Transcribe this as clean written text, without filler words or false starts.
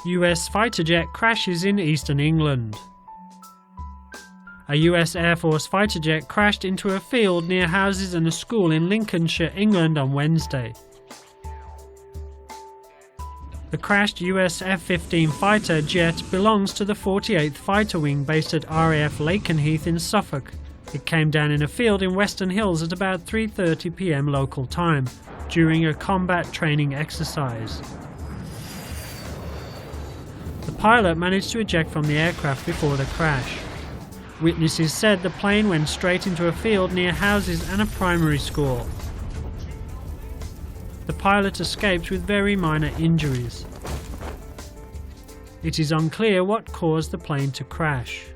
US fighter jet crashes in eastern England. A US Air Force fighter jet crashed into a field near houses and a school in Lincolnshire, England on Wednesday. The crashed US F-15 fighter jet belongs to the 48th Fighter Wing based at RAF Lakenheath in Suffolk. It came down in a field in Weston Hills at about 3:30 p.m. local time during a combat training exercise. The pilot managed to eject from the aircraft before the crash. Witnesses said the plane went straight into a field near houses and a primary school. The pilot escaped with very minor injuries. It is unclear what caused the plane to crash.